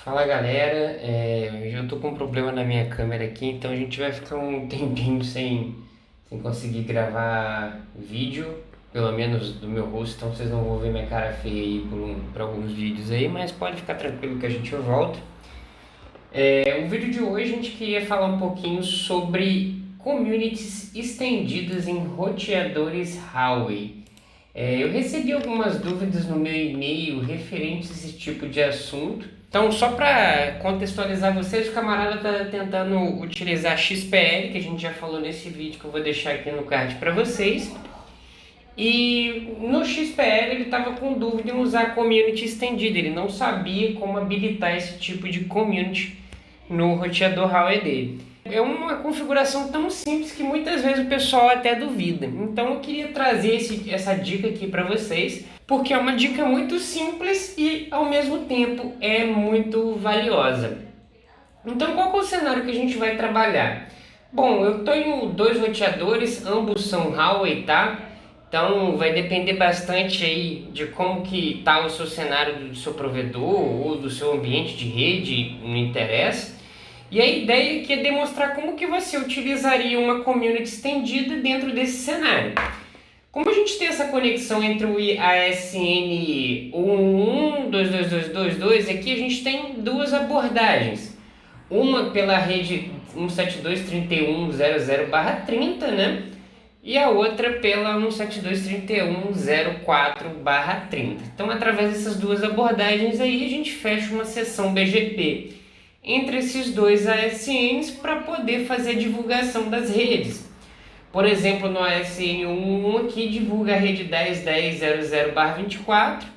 Fala galera, eu tô com um problema na minha câmera aqui, então a gente vai ficar um tempinho sem conseguir gravar vídeo, pelo menos do meu rosto, então vocês não vão ver minha cara feia aí por alguns vídeos aí, mas pode ficar tranquilo que a gente volta. O vídeo de hoje a gente queria falar um pouquinho sobre communities estendidas em roteadores Huawei. Eu recebi algumas dúvidas no meu e-mail referentes a esse tipo de assunto. Então, só para contextualizar vocês, o camarada está tentando utilizar XPL, que a gente já falou nesse vídeo que eu vou deixar aqui no card para vocês. E no XPL ele estava com dúvida em usar community estendida, ele não sabia como habilitar esse tipo de community no roteador Huawei dele. É uma configuração tão simples que muitas vezes o pessoal até duvida. Então eu queria trazer essa dica aqui para vocês, porque é uma dica muito simples e ao mesmo tempo é muito valiosa. Então qual que é o cenário que a gente vai trabalhar? Bom, eu tenho dois roteadores, ambos são Huawei, tá? Então vai depender bastante aí de como que está o seu cenário do seu provedor ou do seu ambiente de rede, não interessa. E a ideia aqui é demonstrar como que você utilizaria uma community estendida dentro desse cenário. Como a gente tem essa conexão entre o ASN 111.22222, aqui a gente tem duas abordagens. Uma pela rede 172.31.00/30, né? E a outra pela 172.31.04/30. Então, através dessas duas abordagens aí, a gente fecha uma sessão BGP entre esses dois ASNs para poder fazer a divulgação das redes. Por exemplo, no ASN 11 aqui divulga a rede 10.10.00/24,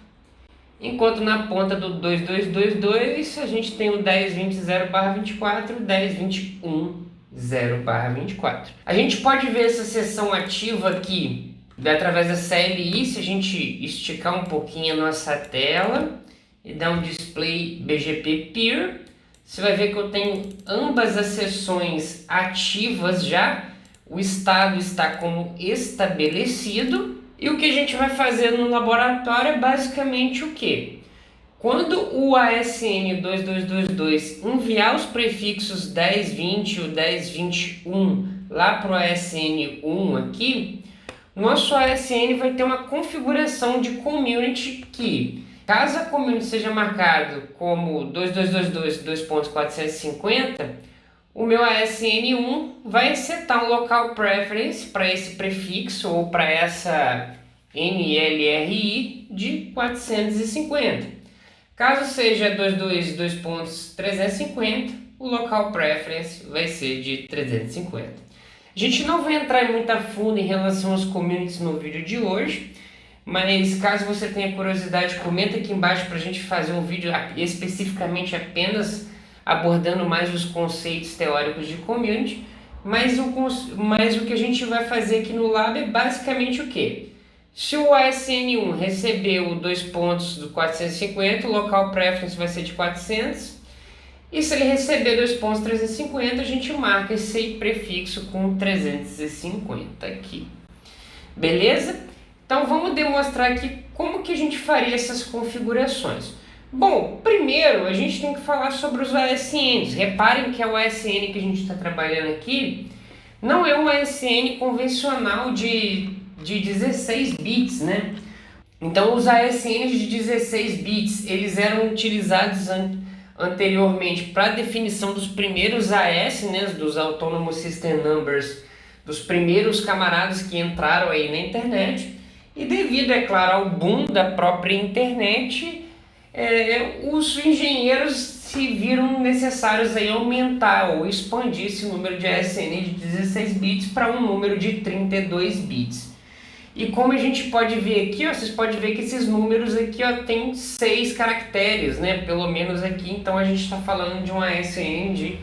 enquanto na ponta do 2222 a gente tem o 10.20.0/24 e o 10.21.0/24. A gente pode ver essa seção ativa aqui através da CLI, se a gente esticar um pouquinho a nossa tela e dar um display BGP Peer. Você vai ver que eu tenho ambas as seções ativas já, o estado está como estabelecido, e o que a gente vai fazer no laboratório é basicamente o quê? Quando o ASN 2222 enviar os prefixos 1020 ou 1021 lá para o ASN 1 aqui, nosso ASN vai ter uma configuração de community que, caso a community seja marcado como 2222.2.450, o meu ASN1 vai setar um local preference para esse prefixo ou para essa NLRI de 450. Caso seja 222.350, o local preference vai ser de 350. A gente não vai entrar em muita fundo em relação aos communities no vídeo de hoje, mas caso você tenha curiosidade, comenta aqui embaixo para a gente fazer um vídeo especificamente apenas abordando mais os conceitos teóricos de community. Mas o que a gente vai fazer aqui no lab é basicamente o quê? Se o ASN1 recebeu 2 pontos do 450, o local preference vai ser de 400. E se ele receber 2 pontos 350, a gente marca esse prefixo com 350 aqui. Beleza? Então vamos demonstrar aqui como que a gente faria essas configurações. Bom, primeiro a gente tem que falar sobre os ASNs. Reparem que o ASN que a gente está trabalhando aqui não é um ASN convencional de 16 bits, né? Então os ASNs de 16 bits, eles eram utilizados anteriormente para a definição dos primeiros AS, né, dos Autonomous System Numbers, dos primeiros camaradas que entraram aí na internet. E devido, é claro, ao boom da própria internet, os engenheiros se viram necessários aí aumentar ou expandir esse número de ASN de 16 bits para um número de 32 bits. E como a gente pode ver aqui, vocês podem ver que esses números aqui tem 6 caracteres, né? Pelo menos aqui, então a gente está falando de um ASN de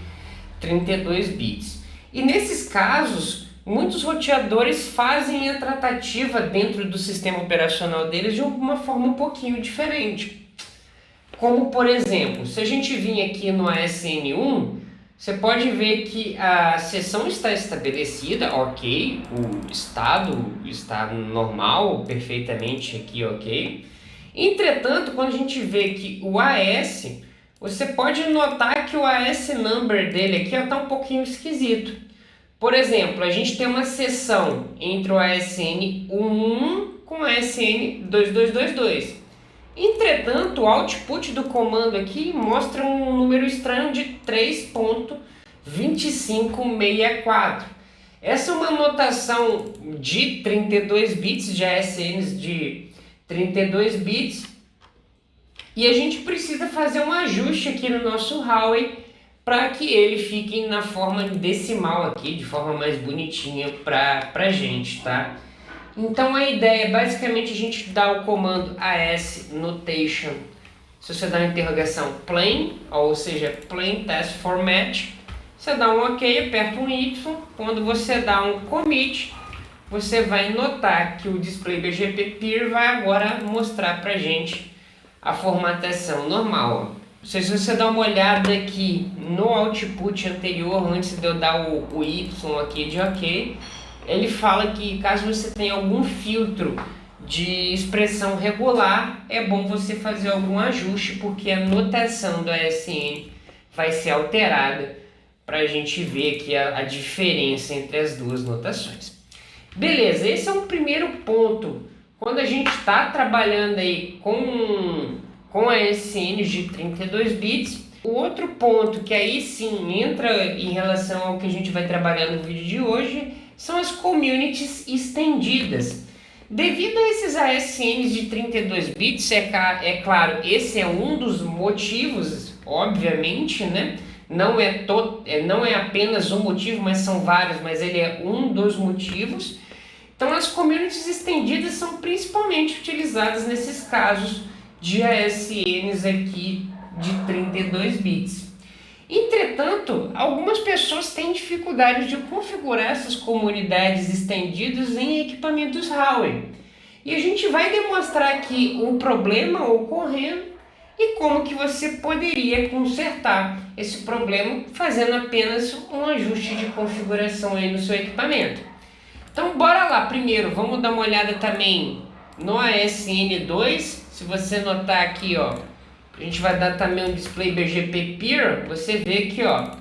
32 bits. E nesses casos, muitos roteadores fazem a tratativa dentro do sistema operacional deles de uma forma um pouquinho diferente. Como, por exemplo, se a gente vir aqui no ASN1, você pode ver que a seção está estabelecida, ok, o estado está normal, perfeitamente aqui, ok. Entretanto, quando a gente vê que o AS, você pode notar que o AS number dele aqui está um pouquinho esquisito. Por exemplo, a gente tem uma seção entre o ASN 11 com o ASN 2222. Entretanto, o output do comando aqui mostra um número estranho de 3.2564. Essa é uma notação de 32 bits, de ASNs de 32 bits, e a gente precisa fazer um ajuste aqui no nosso Huawei para que ele fique na forma decimal aqui, de forma mais bonitinha para a gente, tá? Então a ideia é basicamente a gente dar o comando AS Notation. Se você dá uma interrogação plain, ou seja, plain test format, você dá um OK, aperta um Y. Quando você dá um commit, você vai notar que o display BGP Peer vai agora mostrar para gente a formatação normal. Se você dá uma olhada aqui no output anterior, antes de eu dar o Y aqui de OK, ele fala que caso você tenha algum filtro de expressão regular, é bom você fazer algum ajuste, porque a notação do ASN vai ser alterada para a gente ver aqui a diferença entre as duas notações. Beleza, esse é o primeiro ponto. Quando a gente está trabalhando aí com ASNs de 32 bits, o outro ponto que aí sim entra em relação ao que a gente vai trabalhar no vídeo de hoje são as communities estendidas. Devido a esses ASNs de 32 bits, é claro, esse é um dos motivos, obviamente, né? Não é apenas um motivo, mas são vários, mas ele é um dos motivos. Então as communities estendidas são principalmente utilizadas nesses casos de ASNs aqui de 32 bits. Entretanto, algumas pessoas têm dificuldade de configurar essas comunidades estendidas em equipamentos Huawei. E a gente vai demonstrar aqui o problema ocorrendo e como que você poderia consertar esse problema fazendo apenas um ajuste de configuração aí no seu equipamento. Então bora lá, primeiro vamos dar uma olhada também no ASN2. Se você notar aqui, ó, a gente vai dar também um display BGP Peer, você vê que, ó,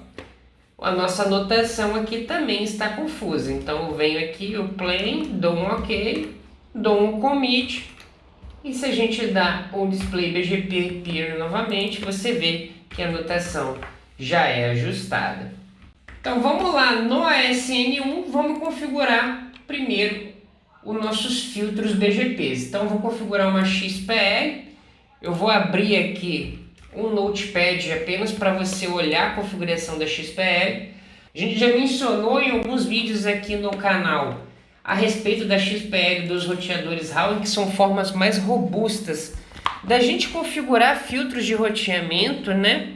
a nossa notação aqui também está confusa. Então eu venho aqui, o plain, dou um OK, dou um commit, e se a gente dá um display BGP Peer novamente, você vê que a notação já é ajustada. Então vamos lá, no ASN1 vamos configurar primeiro os nossos filtros BGPs. Então eu vou configurar uma XPL. Eu vou abrir aqui um notepad apenas para você olhar a configuração da XPL. A gente já mencionou em alguns vídeos aqui no canal a respeito da XPL dos roteadores Huawei, que são formas mais robustas da gente configurar filtros de roteamento, né?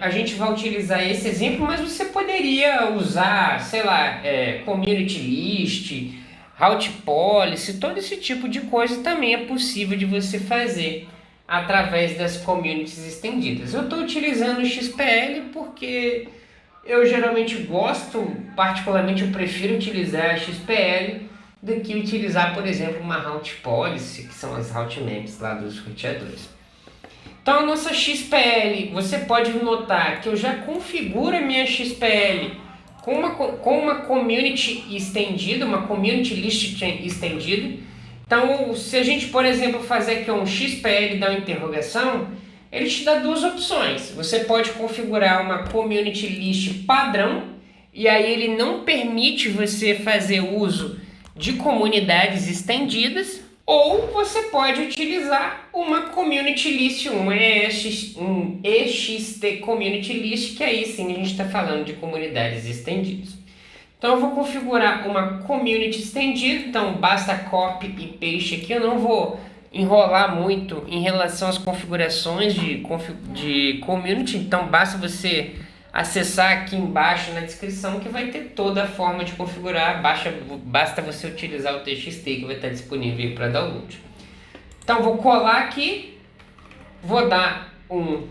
A gente vai utilizar esse exemplo, mas você poderia usar, sei lá, community list, route policy, todo esse tipo de coisa também é possível de você fazer através das communities estendidas. Eu estou utilizando o XPL porque eu geralmente gosto, particularmente eu prefiro utilizar a XPL do que utilizar, por exemplo, uma route policy, que são as route maps lá dos roteadores. Então a nossa XPL, você pode notar que eu já configuro a minha XPL com uma community estendida, uma community list estendida. Então, se a gente, por exemplo, fazer aqui um XPL e dar uma interrogação, ele te dá duas opções. Você pode configurar uma community list padrão, e aí ele não permite você fazer uso de comunidades estendidas, ou você pode utilizar uma community list, um EXT community list, que aí sim a gente está falando de comunidades estendidas. Então eu vou configurar uma community estendida, então basta copy e paste aqui, eu não vou enrolar muito em relação às configurações de community, então basta você acessar aqui embaixo na descrição que vai ter toda a forma de configurar, basta você utilizar o TXT que vai estar disponível para download. Então vou colar aqui, vou dar um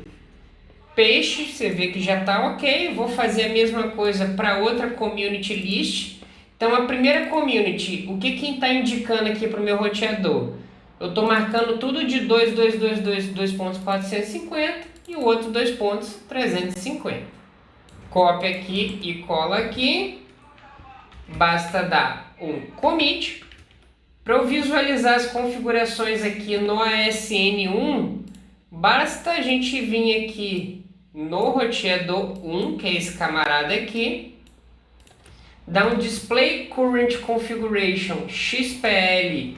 paste, você vê que já está ok, vou fazer a mesma coisa para outra community list. Então a primeira community, o que está indicando aqui para o meu roteador? Eu estou marcando tudo de 2.222.450, e o outro 2 pontos 350. Copia aqui e cola aqui. Basta dar um commit. Para eu visualizar as configurações aqui no ASN1, basta a gente vir aqui no roteador 1, que é esse camarada aqui, dar um Display Current Configuration XPL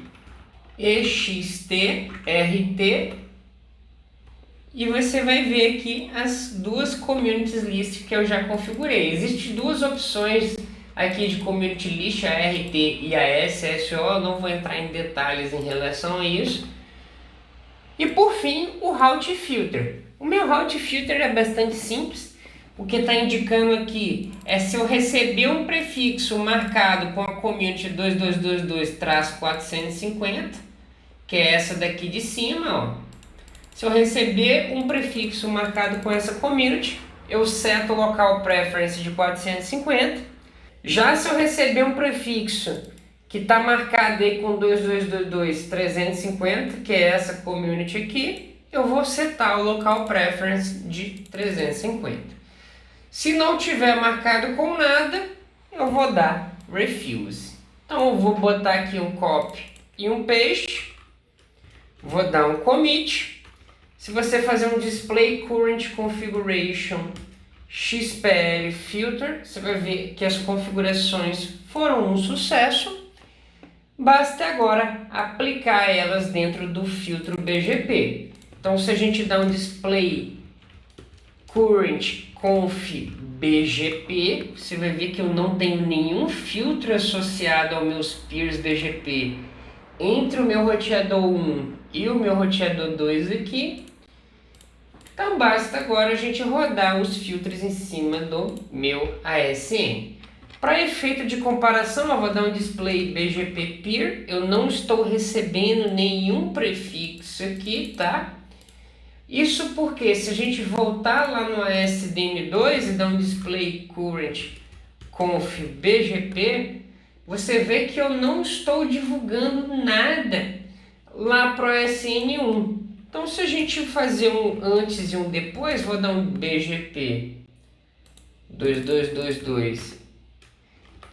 EXT RT e você vai ver aqui as duas Communities List que eu já configurei. Existem duas opções aqui de Community List, a RT e a SSO, eu não vou entrar em detalhes em relação a isso. E por fim, o Route Filter. O meu Route Filter é bastante simples. O que está indicando aqui é se eu receber um prefixo marcado com a Community 2222-450, que é essa daqui de cima, ó. Se eu receber um prefixo marcado com essa Community, eu seto o Local Preference de 450. Já se eu receber um prefixo que está marcado aí com 2222-350, que é essa Community aqui, eu vou setar o Local Preference de 350. Se não tiver marcado com nada, eu vou dar Refuse. Então eu vou botar aqui um copy e um paste, vou dar um commit. Se você fazer um Display Current Configuration XPL Filter, você vai ver que as configurações foram um sucesso. Basta agora aplicar elas dentro do filtro BGP. Então se a gente dá um Display Current Conf BGP, você vai ver que eu não tenho nenhum filtro associado aos meus peers BGP entre o meu roteador 1 e o meu roteador 2 aqui. Então basta agora a gente rodar os filtros em cima do meu ASN. Para efeito de comparação, eu vou dar um display BGP peer. Eu não estou recebendo nenhum prefixo aqui, tá? Isso porque se a gente voltar lá no ASDN2 e dar um display current conf BGP, você vê que eu não estou divulgando nada lá para o ASN1. Então se a gente fazer um antes e um depois, vou dar um BGP 2222.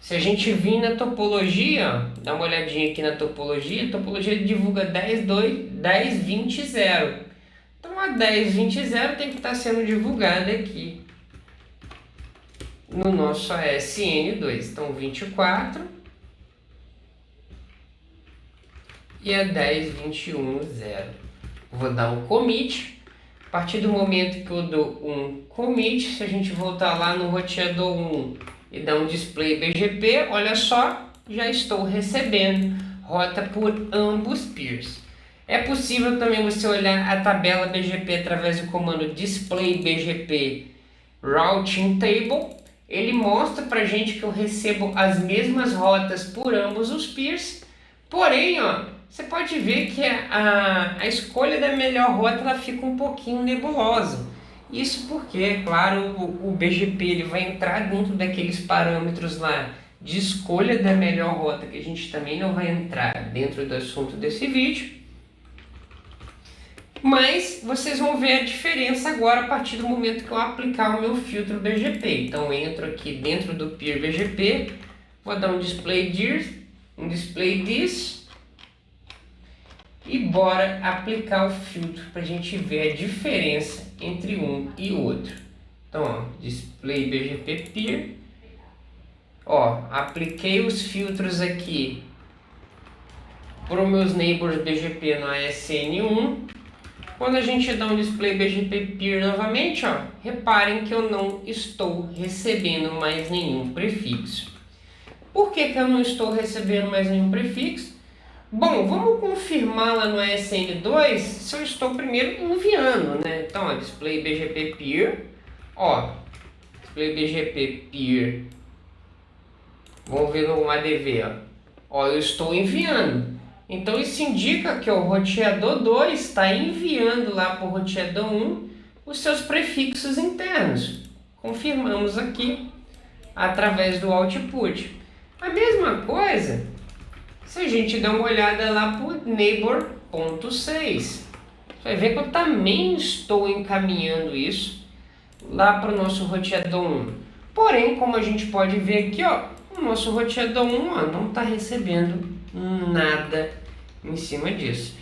Se a gente vir na topologia, ó, dá uma olhadinha aqui na topologia, a topologia divulga 10.20.0. Então a 10.20.0 tem que estar sendo divulgada aqui no nosso ASN2. Então 24 e a 10.21.0. Vou dar um commit. A partir do momento que eu dou um commit, se a gente voltar lá no roteador 1 e dar um display BGP, olha só, já estou recebendo rota por ambos peers. É possível também você olhar a tabela BGP através do comando display BGP routing table. Ele mostra pra gente que eu recebo as mesmas rotas por ambos os peers. Porém, ó, você pode ver que a escolha da melhor rota ela fica um pouquinho nebulosa. Isso porque, claro, o BGP ele vai entrar dentro daqueles parâmetros lá de escolha da melhor rota, que a gente também não vai entrar dentro do assunto desse vídeo. Mas vocês vão ver a diferença agora a partir do momento que eu aplicar o meu filtro BGP. Então eu entro aqui dentro do peer BGP, vou dar um display this, e bora aplicar o filtro para a gente ver a diferença entre um e outro. Então, ó, display BGP peer, ó, apliquei os filtros aqui para os meus neighbors BGP no ASN1. Quando a gente dá um display BGP peer novamente, ó, reparem que eu não estou recebendo mais nenhum prefixo. Por que eu não estou recebendo mais nenhum prefixo? Bom, vamos confirmar lá no ASN2 se eu estou primeiro enviando, né? Então, ó, display BGP peer, ó, display BGP peer, vamos ver no ADV, ó, eu estou enviando. Então isso indica que o roteador 2 está enviando lá para o roteador 1 os seus prefixos internos. Confirmamos aqui através do output. A mesma coisa se a gente der uma olhada lá para o neighbor.6. Você vai ver que eu também estou encaminhando isso lá para o nosso roteador 1. Porém, como a gente pode ver aqui, ó, o nosso roteador 1 ó, não está recebendo nada em cima disso.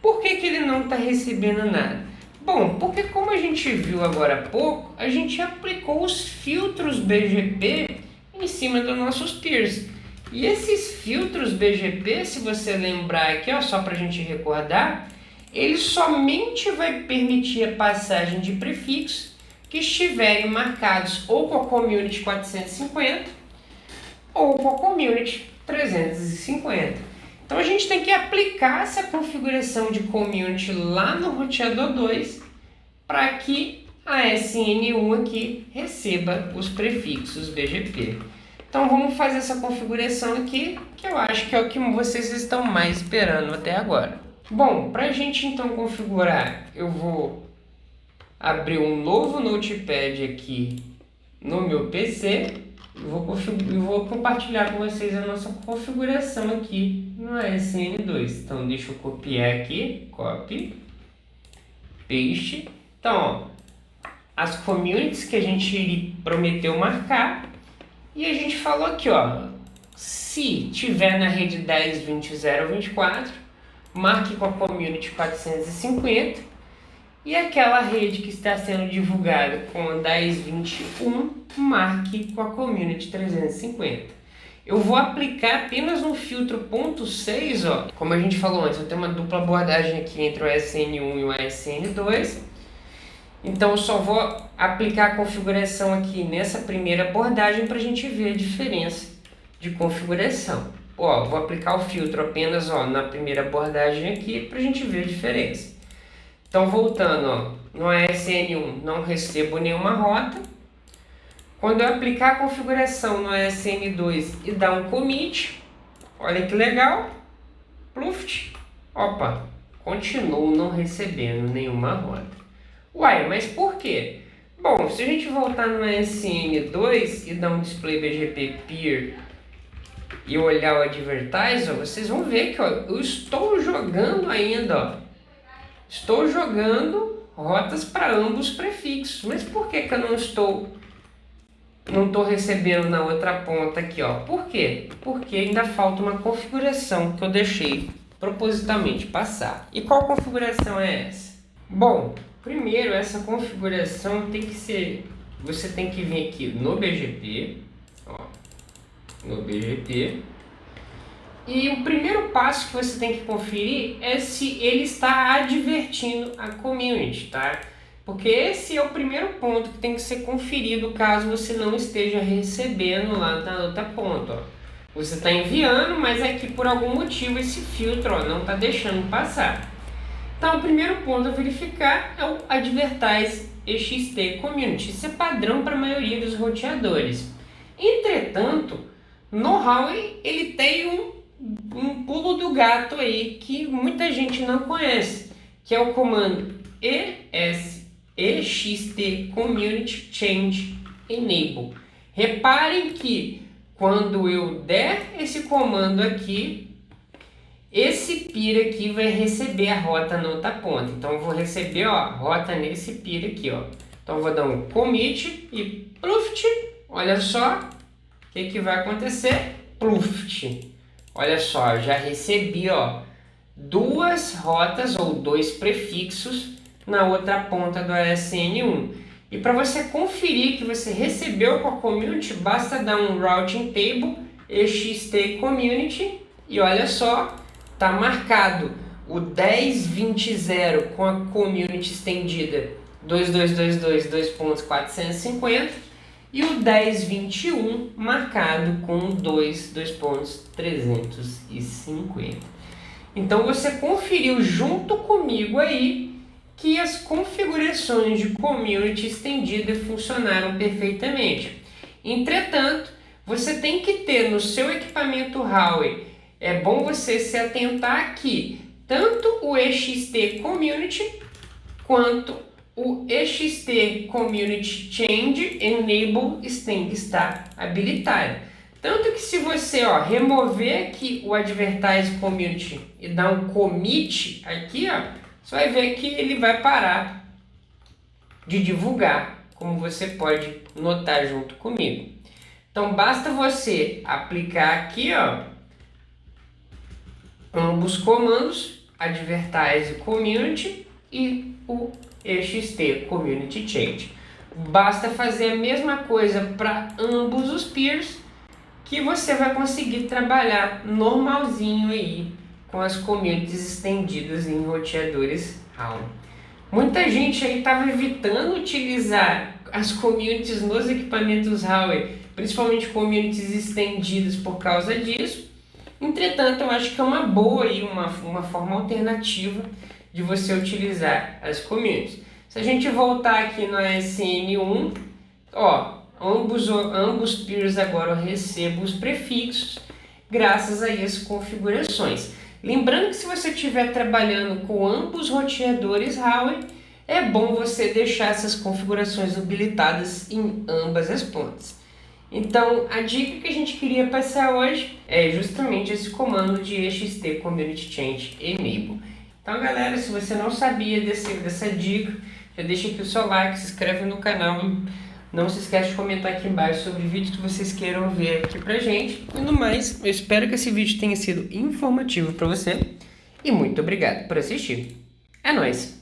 Por que ele não está recebendo nada? Bom, porque como a gente viu agora há pouco, a gente aplicou os filtros BGP em cima dos nossos peers. E esses filtros BGP, se você lembrar aqui, ó, só para a gente recordar, ele somente vai permitir a passagem de prefixos que estiverem marcados ou com a Community 450 ou com a Community 350. Então a gente tem que aplicar essa configuração de Community lá no roteador 2 para que a SN1 aqui receba os prefixos BGP. Então vamos fazer essa configuração aqui, que eu acho que é o que vocês estão mais esperando até agora. Bom, para a gente então configurar, eu vou abrir um novo Notepad aqui no meu PC e vou compartilhar com vocês a nossa configuração aqui no SN2. Então deixa eu copiar aqui, copy, paste. Então, ó, as communities que a gente prometeu marcar, e a gente falou aqui, ó, se tiver na rede 10.20.0.24, marque com a Community 450, e aquela rede que está sendo divulgada com a 10.21, marque com a Community 350. Eu vou aplicar apenas no filtro ponto 6, ó, como a gente falou antes, eu tenho uma dupla abordagem aqui entre o SN1 e o SN2, então eu só vou aplicar a configuração aqui nessa primeira abordagem para a gente ver a diferença de configuração. Ó, vou aplicar o filtro apenas ó, na primeira abordagem aqui para a gente ver a diferença. Então voltando, ó, no SN1 não recebo nenhuma rota. Quando eu aplicar a configuração no SN2 e dar um commit, olha que legal, pluft, opa, continuo não recebendo nenhuma rota. Uai, mas por quê? Bom, se a gente voltar no SN2 e dar um display BGP peer e olhar o advertise, ó, vocês vão ver que ó, eu estou jogando ainda, ó, estou jogando rotas para ambos prefixos. Mas por que eu não estou recebendo na outra ponta aqui, ó? Por quê? Porque ainda falta uma configuração que eu deixei propositalmente passar. E qual configuração é essa? Bom, primeiro essa configuração tem que ser, você tem que vir aqui no BGP, ó, no BGP. E o primeiro passo que você tem que conferir é se ele está advertindo a community, tá? Porque esse é o primeiro ponto que tem que ser conferido caso você não esteja recebendo lá na outra ponta, ó. Você está enviando, mas é que por algum motivo esse filtro ó, não está deixando passar. Então o primeiro ponto a verificar é o Advertise EXT Community. Isso é padrão para a maioria dos roteadores. Entretanto, no Huawei ele tem um pulo do gato aí que muita gente não conhece, que é o comando EXT Community Change Enable. Reparem que quando eu der esse comando aqui, esse peer aqui vai receber a rota na outra ponta. Então eu vou receber ó, a rota nesse peer aqui, ó. Então eu vou dar um commit e pluft. Olha só o que vai acontecer. Pluft. Olha só, já recebi ó, duas rotas ou dois prefixos na outra ponta do SN1. E para você conferir que você recebeu com a community, basta dar um routing table ext community e olha só, tá marcado o 10.20.0 com a community estendida 2222.450 e o 10.21 marcado com 2.350. Então você conferiu junto comigo aí que as configurações de community estendida funcionaram perfeitamente. Entretanto, você tem que ter no seu equipamento Huawei, é bom você se atentar que tanto o EXT Community quanto o EXT Community Change Enable tem que estar habilitado. Tanto que se você ó, remover aqui o Advertise Community e dar um commit aqui, ó, você vai ver que ele vai parar de divulgar, como você pode notar junto comigo. Então basta você aplicar aqui, ó, ambos comandos, Advertise Community e o EXT Community Change. Basta fazer a mesma coisa para ambos os peers, que você vai conseguir trabalhar normalzinho aí com as communities estendidas em roteadores Round. Muita gente aí estava evitando utilizar as communities nos equipamentos Huawei, principalmente communities estendidas por causa disso. Entretanto, eu acho que é uma boa e uma forma alternativa de você utilizar as communities. Se a gente voltar aqui no SM1, ó, ambos peers agora recebem os prefixos graças a essas configurações. Lembrando que se você estiver trabalhando com ambos roteadores Huawei, é bom você deixar essas configurações habilitadas em ambas as pontas. Então, a dica que a gente queria passar hoje é justamente esse comando de EXT Community Change Enable. Então, galera, se você não sabia dessa dica, já deixa aqui o seu like, se inscreve no canal. Não se esquece de comentar aqui embaixo sobre vídeos que vocês queiram ver aqui pra gente. E no mais, eu espero que esse vídeo tenha sido informativo para você. E muito obrigado por assistir. É nóis!